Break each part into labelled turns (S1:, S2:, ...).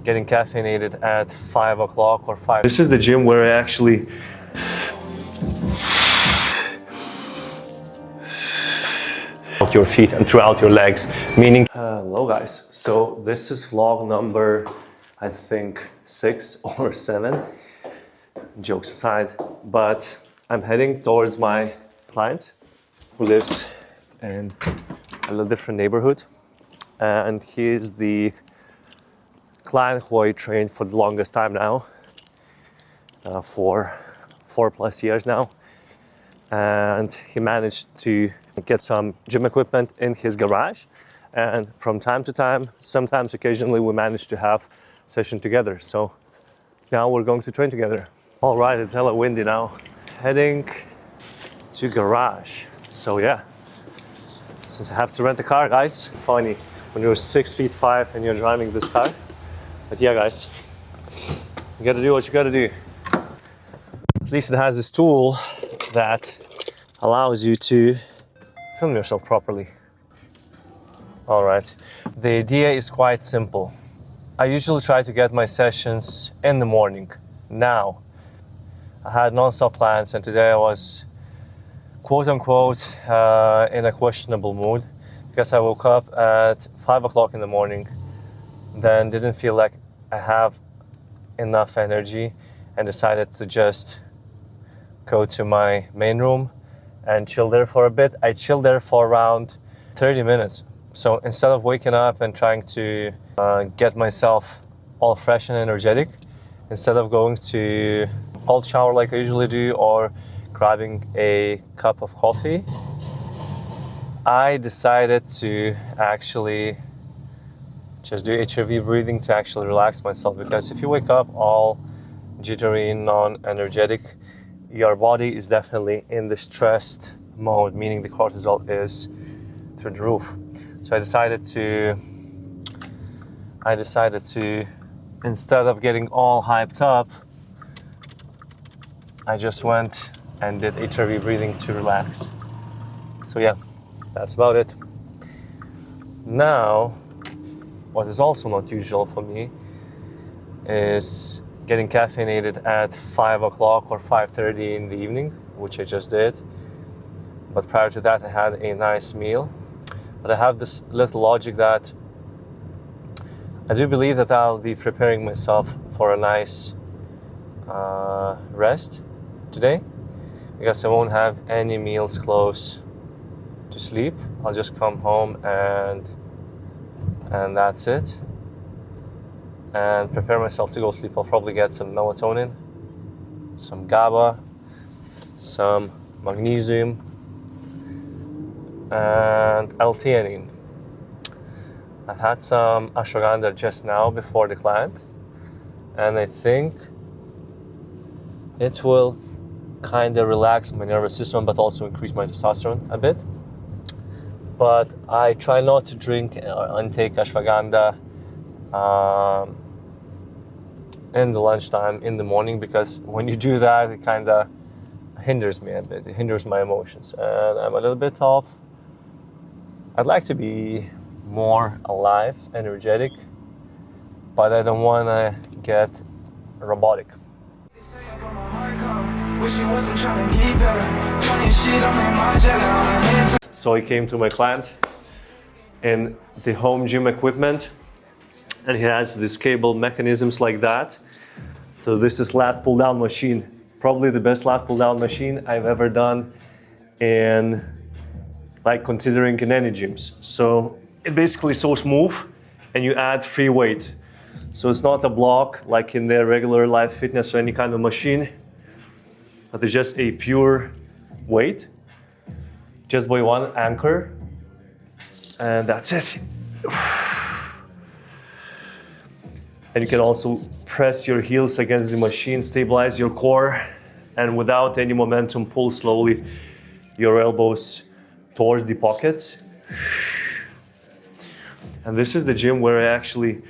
S1: getting caffeinated at 5 o'clock or 5. This is the gym where I actually your feet and throughout your legs, meaning hello guys, so this is vlog number I think 6 or 7, jokes aside, but I'm heading towards my client who lives in a little different neighborhood, and he is the client who I trained for the longest time now, for 4+ years now, and he managed to get some gym equipment in his garage, and from time to time, sometimes occasionally, we manage to have a session together. So now we're going to train together. All right, it's hella windy now. Heading to garage. So yeah, since I have to rent a car, guys, funny when you're 6'5" and you're driving this car. But yeah, guys, you gotta do what you gotta do. At least it has this tool that allows you to film yourself properly. All right, the idea is quite simple. I usually try to get my sessions in the morning. Now, I had non-stop plans, and today I was quote unquote in a questionable mood because I woke up at 5 o'clock in the morning, then didn't feel like I have enough energy and decided to just go to my main room and chill there for a bit. I chilled there for around 30 minutes. So instead of waking up and trying to get myself all fresh and energetic, instead of going to cold shower like I usually do or grabbing a cup of coffee, I decided to actually just do HRV breathing to actually relax myself. Because if you wake up all jittery, non-energetic, your body is definitely in the stressed mode, meaning the cortisol is through the roof. So I decided to, instead of getting all hyped up, I just went and did HRV breathing to relax. So yeah, that's about it. Now, what is also not usual for me is getting caffeinated at 5 o'clock or 5:30 in the evening, which I just did. But prior to that, I had a nice meal. But I have this little logic that I do believe that I'll be preparing myself for a nice rest today, because I won't have any meals close to sleep. I'll just come home and that's it, and prepare myself to go sleep. I'll probably get some melatonin, some GABA, some magnesium, and L-theanine. I've had some ashwagandha just now before the client, and I think it will kind of relax my nervous system, but also increase my testosterone a bit. But I try not to drink or intake ashwagandha in the lunchtime in the morning, because when you do that, it kind of hinders me a bit. It hinders my emotions, and I'm a little bit off. I'd like to be more alive, energetic, but I don't want to get robotic. So I came to my client in the home gym equipment, and he has these cable mechanisms like that. So this is lat pull down machine, probably the best lat pull down machine I've ever done in, like, considering in any gyms. So it basically so smooth, and you add free weight. So it's not a block like in their regular Life Fitness or any kind of machine, but it's just a pure weight, just by one anchor, and that's it. And you can also press your heels against the machine, stabilize your core, and without any momentum, pull slowly your elbows towards the pockets. And this is the gym where I actually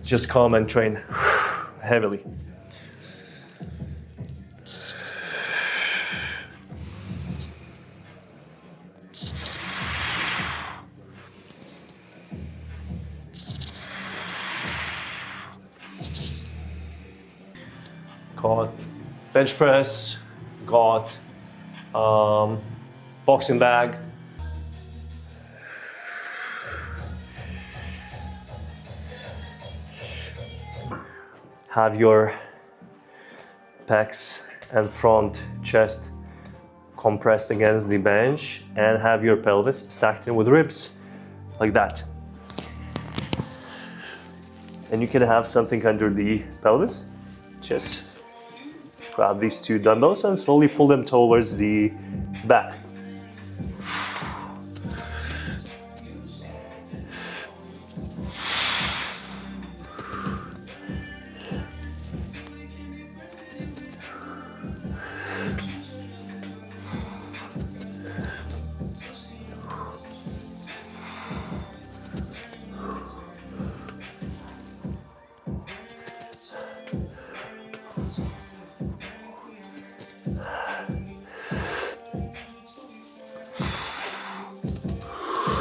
S1: just come and train heavily. got bench press, got boxing bag. Have your pecs and front chest compressed against the bench and have your pelvis stacked in with ribs, like that. And you can have something under the pelvis. Just grab these two dumbbells and slowly pull them towards the back.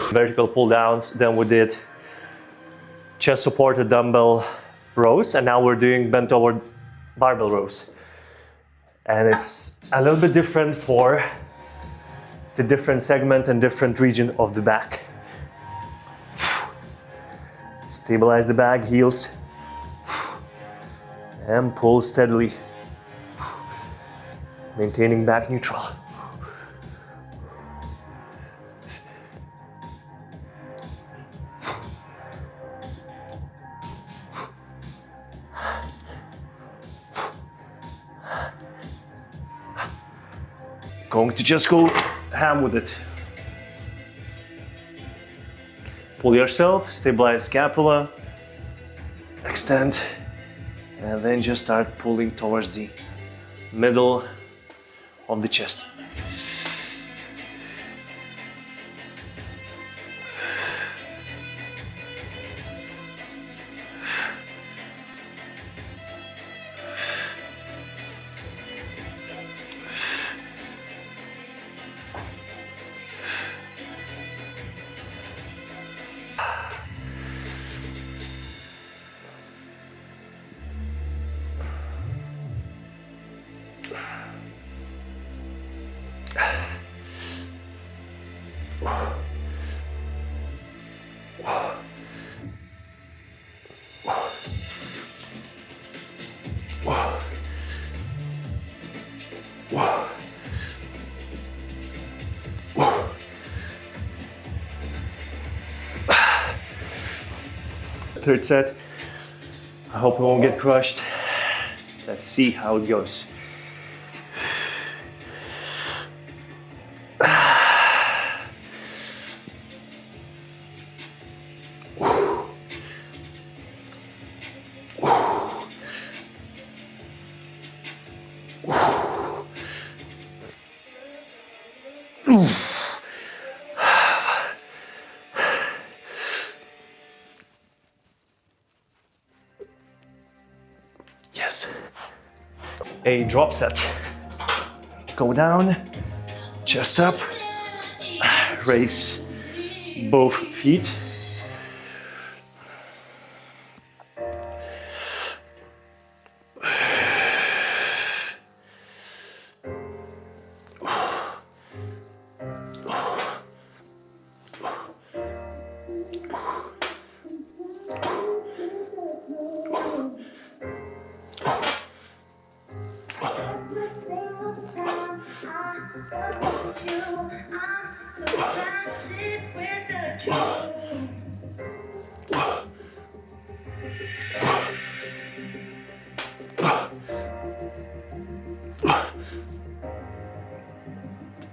S1: Vertical pull downs, then we did chest supported dumbbell rows, and now we're doing bent over barbell rows. And it's a little bit different for the different segment and different region of the back. Stabilize the back, heels, and pull steadily, maintaining back neutral. Going to just go ham with it. Pull yourself, stabilize scapula, extend, and then just start pulling towards the middle of the chest. Third set. I hope it won't get crushed. Let's see how it goes. Yes. A drop set. Go down, chest up, raise both feet.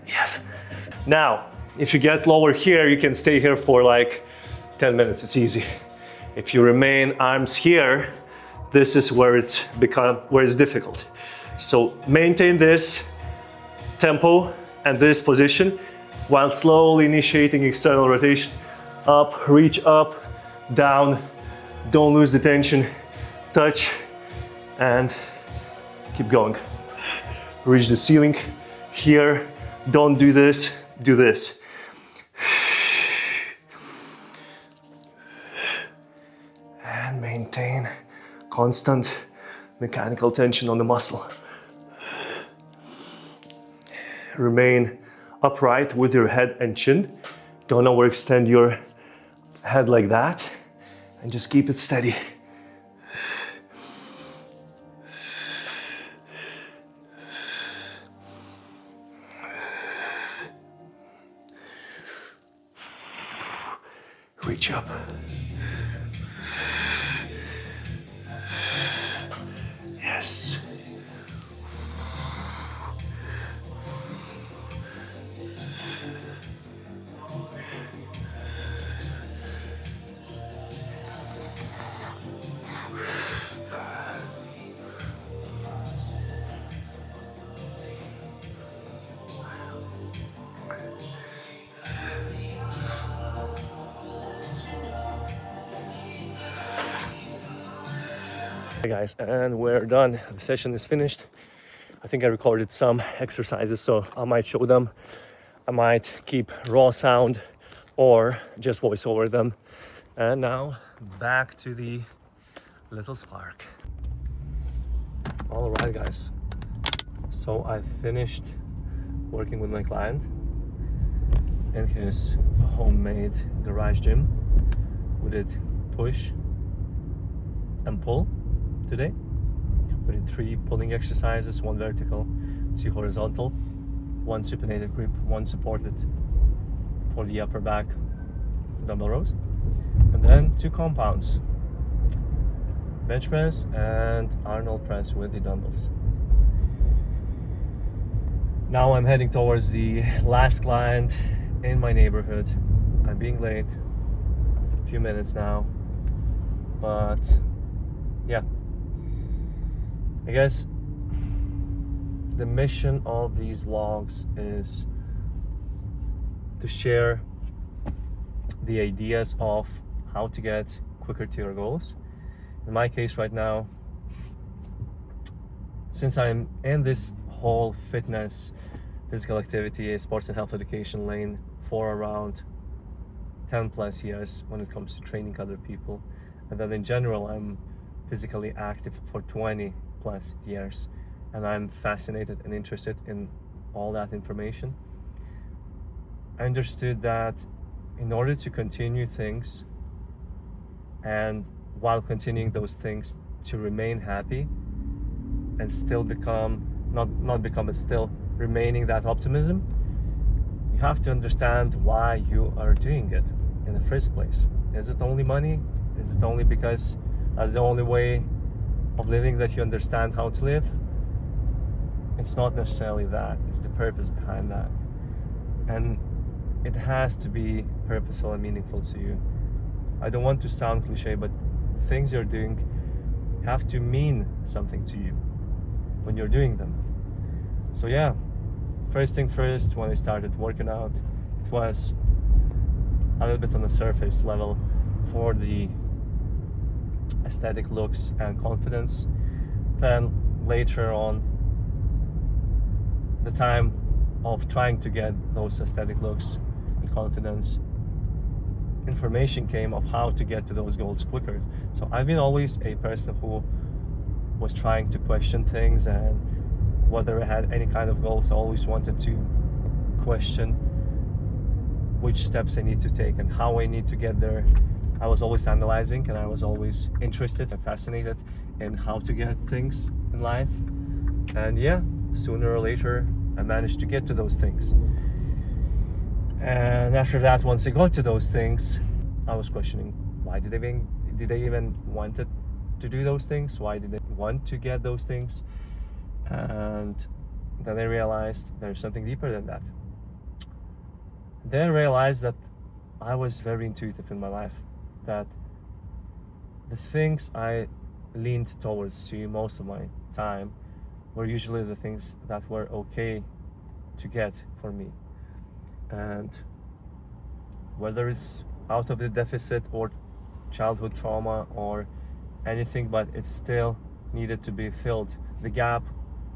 S1: Yes. Now, if you get lower here, you can stay here for like 10 minutes, it's easy. If you remain arms here, this is where it's difficult. So maintain this tempo and this position while slowly initiating external rotation. Up, reach up, down, don't lose the tension, touch, and keep going. Reach the ceiling here, don't do this, do this. And maintain constant mechanical tension on the muscle. Remain upright with your head and chin. Don't overextend your head like that, and just keep it steady. Reach up. Yes. Hey guys, and we're done. The session is finished. I think I recorded some exercises, so I might show them. I might keep raw sound or just voice over them. And now back to the little spark. All right, guys. So I finished working with my client in his homemade garage gym. We did push and pull today. We did 3 pulling exercises, 1 vertical, 2 horizontal, 1 supinated grip, 1 supported for the upper back dumbbell rows, and then 2 compounds, bench press and Arnold press with the dumbbells. Now I'm heading towards the last client in my neighborhood. I'm being late, a few minutes now, but yeah, I guess the mission of these vlogs is to share the ideas of how to get quicker to your goals. In my case right now, since I'm in this whole fitness, physical activity, sports and health education lane for around 10 plus years when it comes to training other people, and then in general I'm physically active for 20 plus years, and I'm fascinated and interested in all that information. I understood that in order to continue things, and while continuing those things, to remain happy and still become, not become, but still remaining that optimism, you have to understand why you are doing it in the first place. Is it only money? Is it only because that's the only way of living that you understand how to live? It's not necessarily that. It's the purpose behind that. And it has to be purposeful and meaningful to you. I don't want to sound cliche, but things you're doing have to mean something to you when you're doing them. So yeah, first thing first, when I started working out, it was a little bit on the surface level for the aesthetic looks and confidence. Then later on, the time of trying to get those aesthetic looks and confidence, information came of how to get to those goals quicker. So I've been always a person who was trying to question things, and whether I had any kind of goals, I always wanted to question which steps I need to take and how I need to get there. I was always analyzing, and I was always interested and fascinated in how to get things in life. And yeah, sooner or later I managed to get to those things. And after that, once I got to those things, I was questioning, why did they even want it to do those things? Why did they want to get those things? And then I realized there's something deeper than that. Then I realized that I was very intuitive in my life, that the things I leaned towards to most of my time were usually the things that were okay to get for me. And whether it's out of the deficit or childhood trauma or anything, but it still needed to be filled. The gap,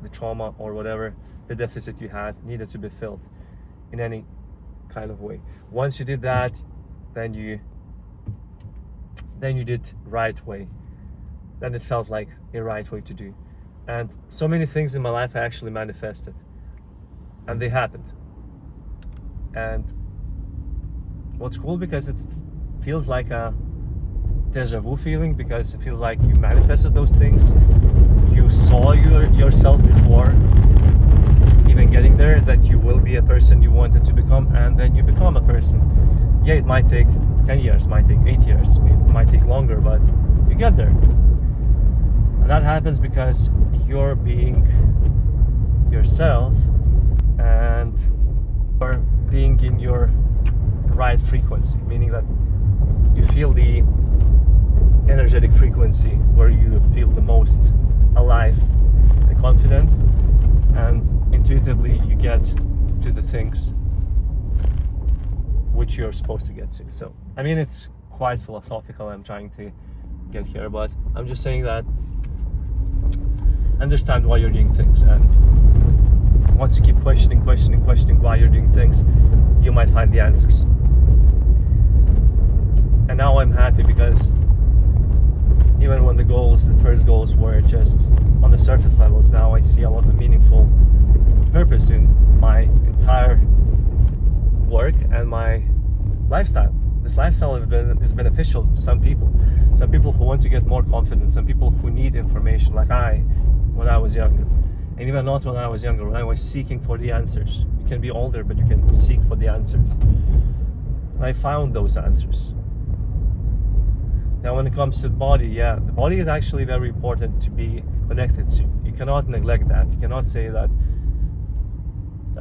S1: the trauma, or whatever the deficit you had needed to be filled in any kind of way. Once you did that, then you did right way. then it felt like a right way to do. And so many things in my life I actually manifested, and they happened. And what's cool, because it feels like a deja vu feeling, because it feels like you manifested those things, you saw yourself before even getting there, that you will be a person you wanted to become, and then you become a person. Yeah, it might take 10 years, might take 8 years, it might take longer, but you get there. And that happens because you're being yourself, and you're being in your right frequency, meaning that you feel the energetic frequency where you feel the most alive and confident, and intuitively you get to the things which you're supposed to get to. So, I mean, it's quite philosophical, I'm trying to get here, but I'm just saying that understand why you're doing things, and once you keep questioning why you're doing things, you might find the answers. And now I'm happy, because even when the first goals were just on the surface levels, now I see a lot of meaningful purpose in my entire work and my lifestyle. This lifestyle is beneficial to some people who want to get more confident, some people who need information, like when I was younger, and even not when I was younger, when I was seeking for the answers. You can be older, but you can seek for the answers. And I found those answers. Now, when it comes to the body, the body is actually very important to be connected to. You cannot neglect that. You cannot say that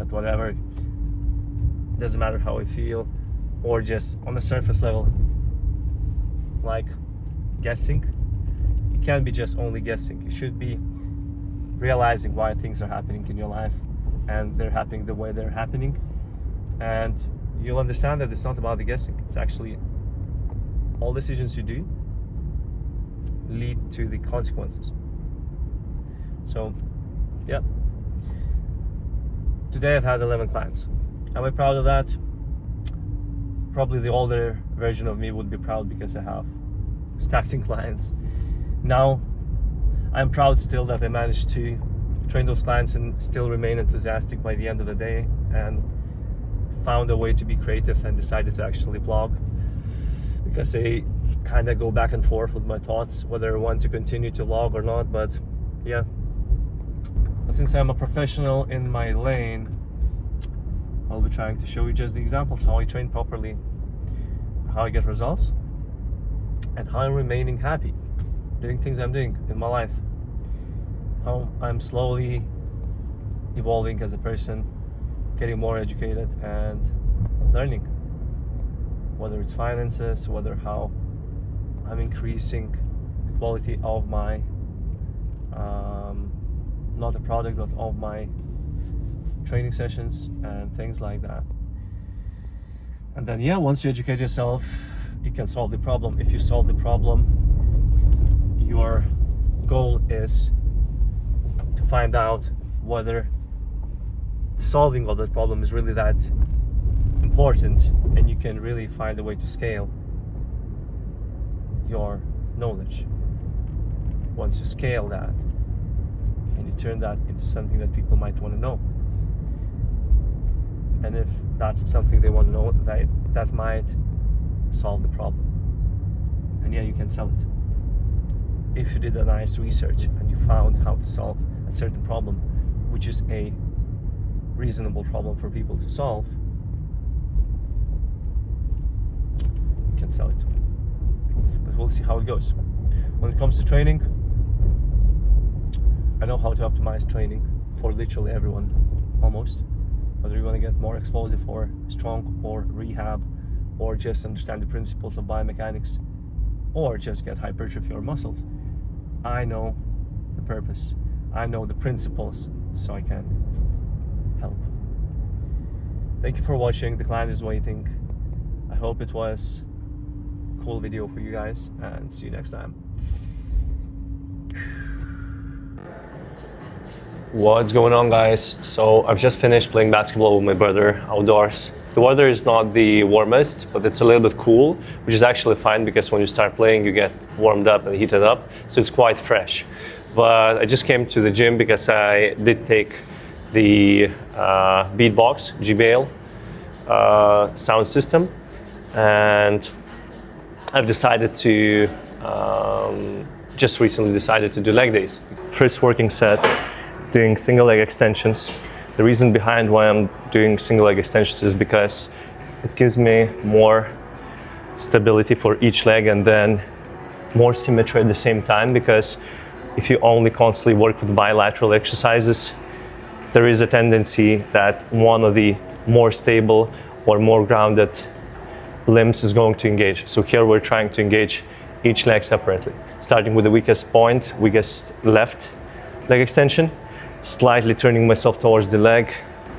S1: whatever, doesn't matter how I feel, or just on the surface level, like guessing. You can't be just only guessing. You should be realizing why things are happening in your life, and they're happening the way they're happening, and you'll understand that it's not about the guessing. It's actually all decisions you do lead to the consequences. So, yeah. Today I've had 11 clients. Am I proud of that? Probably the older version of me would be proud, because I have stacking clients. Now, I'm proud still that I managed to train those clients and still remain enthusiastic by the end of the day, and found a way to be creative and decided to actually vlog, because I kind of go back and forth with my thoughts whether I want to continue to vlog or not. But yeah, since I'm a professional in my lane, I'll be trying to show you just the examples, how I train properly, how I get results, and how I'm remaining happy doing things I'm doing in my life, how I'm slowly evolving as a person, getting more educated and learning, whether it's finances, how I'm increasing the quality of my not the product, but of my training sessions and things like that. And then once you educate yourself, you can solve the problem. If you solve the problem, your goal is to find out whether the solving of that problem is really that important, and you can really find a way to scale your knowledge. Once you scale that and you turn that into something that people might want to know, and if that's something they want to know, that might solve the problem, and you can sell it. If you did a nice research and you found how to solve a certain problem, which is a reasonable problem for people to solve, you can sell it. But we'll see how it goes. When it comes to training, I know how to optimize training for literally everyone, almost. Whether you want to get more explosive or strong or rehab, or just understand the principles of biomechanics, or just get hypertrophy or muscles, I know the purpose. I know the principles, so I can help. Thank you for watching. The client is waiting. I hope it was a cool video for you guys, and see you next time. What's going on, guys? So I've just finished playing basketball with my brother outdoors. The weather is not the warmest, but it's a little bit cool, which is actually fine because when you start playing you get warmed up and heated up, so it's quite fresh. But I just came to the gym because I did take the Beatbox JBL sound system, and I've decided to just recently decided to do leg days. First working set, doing single leg extensions. The reason behind why I'm doing single leg extensions is because it gives me more stability for each leg and then more symmetry at the same time, because if you only constantly work with bilateral exercises, there is a tendency that one of the more stable or more grounded limbs is going to engage. So here we're trying to engage each leg separately, starting with the weakest point, weakest left leg extension, slightly turning myself towards the leg,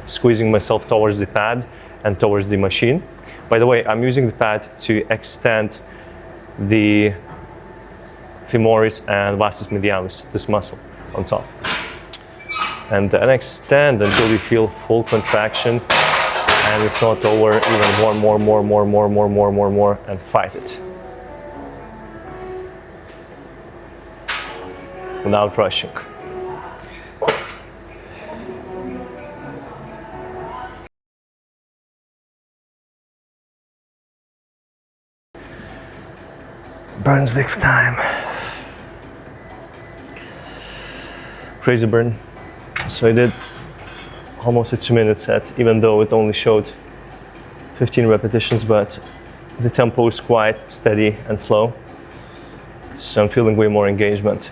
S1: squeezing myself towards the pad and towards the machine. By the way, I'm using the pad to extend the femoris and vastus medialis, this muscle on top. And then extend until you feel full contraction and it's not over, even more, and fight it. Without rushing. Burns big time. Crazy burn. So I did almost a 2-minute set, even though it only showed 15 repetitions, but the tempo is quite steady and slow. So I'm feeling way more engagement.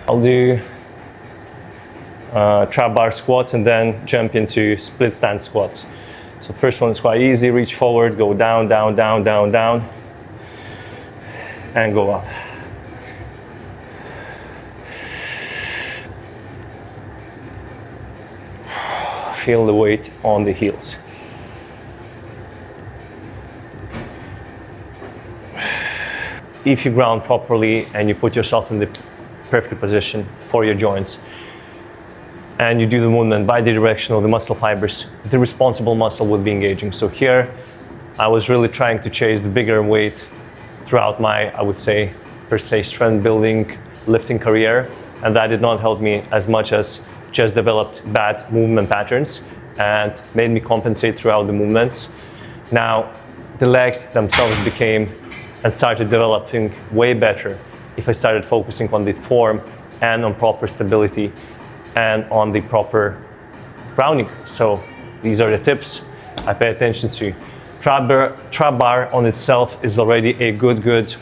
S1: I'll do trap bar squats and then jump into split stance squats. So first one is quite easy, reach forward, go down, down, down, down, down, and go up. Feel the weight on the heels. If you ground properly and you put yourself in the perfect position for your joints and you do the movement by the direction of the muscle fibers, the responsible muscle will be engaging. So here I was really trying to chase the bigger weight throughout my, I would say, per se, strength building, lifting career, and that did not help me as much as just developed bad movement patterns and made me compensate throughout the movements. Now the legs themselves became and started developing way better if I started focusing on the form and on proper stability and on the proper grounding. So these are the tips I pay attention to. Trap bar on itself is already a good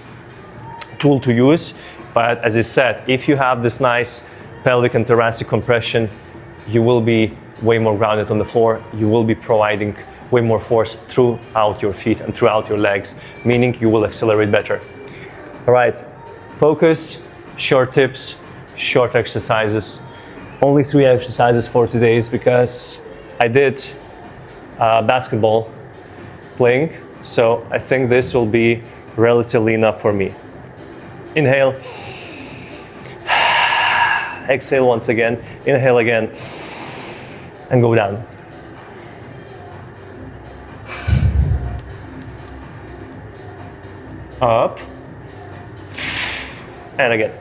S1: tool to use, but as I said, if you have this nice pelvic and thoracic compression, you will be way more grounded on the floor. You will be providing way more force throughout your feet and throughout your legs, meaning you will accelerate better. All right. Focus, short tips, short exercises. Only 3 exercises for today's because I did basketball playing, so I think this will be relatively enough for me. Inhale, exhale once again, inhale again, and go down. Up. And again.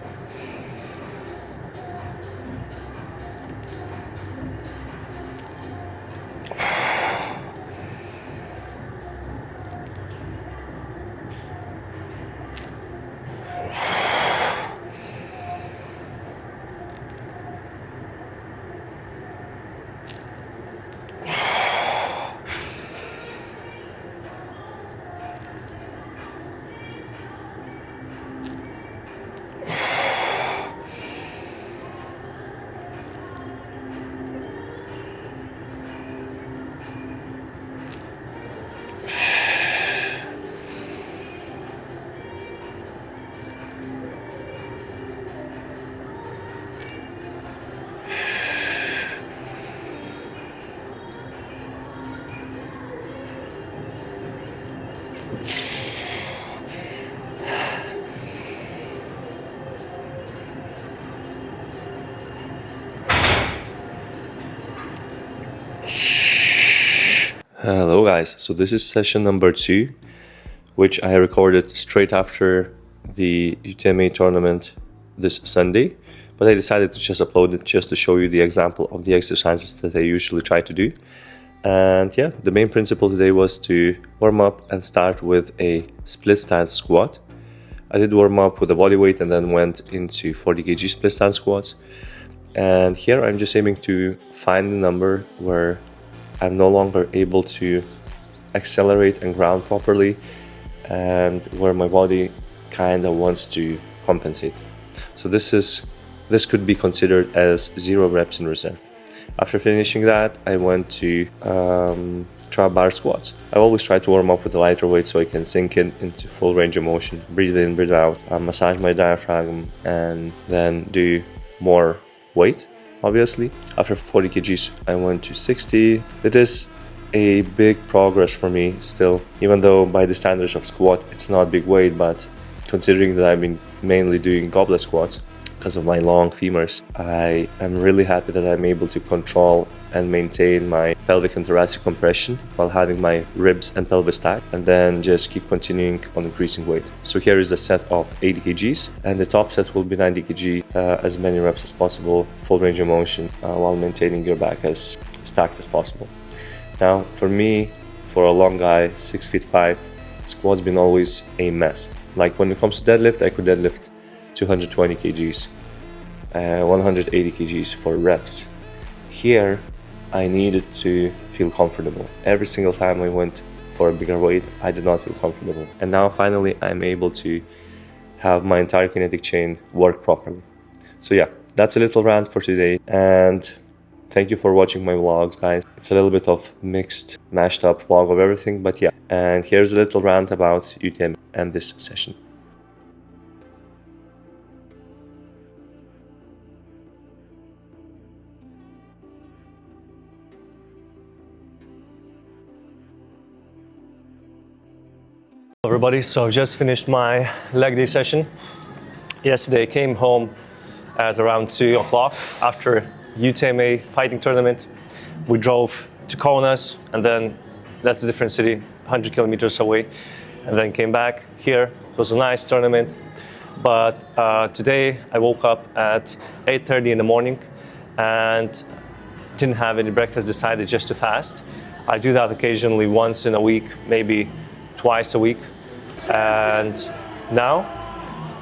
S1: Hello guys, so this is session number 2, which I recorded straight after the UTMA tournament this Sunday, but I decided to just upload it just to show you the example of the exercises that I usually try to do. And yeah, the main principle today was to warm up and start with a split stance squat. I did warm up with a body weight and then went into 40 kg split stance squats. And here I'm just aiming to find the number where I'm no longer able to accelerate and ground properly, and where my body kind of wants to compensate. So this could be considered as 0 reps in reserve. After finishing that, I went to try bar squats. I always try to warm up with a lighter weight so I can sink into full range of motion, breathe in, breathe out, massage my diaphragm, and then do more weight. Obviously, after 40 kgs, I went to 60. It is a big progress for me still, even though by the standards of squat, it's not big weight, but considering that I've been mainly doing goblet squats because of my long femurs, I am really happy that I'm able to control and maintain my pelvic and thoracic compression while having my ribs and pelvis stacked, and then just keep continuing on increasing weight. So here is the set of 80 kgs, and the top set will be 90 kg, as many reps as possible, full range of motion, while maintaining your back as stacked as possible. Now, for me, for a long guy, 6'5", squat's been always a mess. Like when it comes to deadlift, I could deadlift 220 kgs, 180 kgs for reps. Here, I needed to feel comfortable. Every single time I went for a bigger weight, I did not feel comfortable. And now finally, I'm able to have my entire kinetic chain work properly. So yeah, that's a little rant for today. And thank you for watching my vlogs, guys. It's a little bit of mixed, mashed up vlog of everything, but yeah. And here's a little rant about UTMA and this session. Hello everybody, so I've just finished my leg day session. Yesterday I came home at around 2 o'clock after UTMA fighting tournament. We drove to Kaunas, and then that's a different city, 100 kilometers away, and then came back here. It was a nice tournament, but today I woke up at 8:30 in the morning and didn't have any breakfast, decided just to fast. I do that occasionally once in a week, maybe twice a week. And now,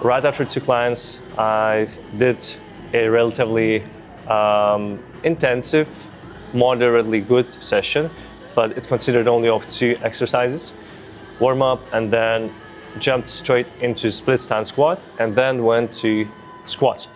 S1: right after 2 clients, I did a relatively intensive, moderately good session, but it considered only of 2 exercises. Warm up, and then jumped straight into split stance squat, and then went to squats.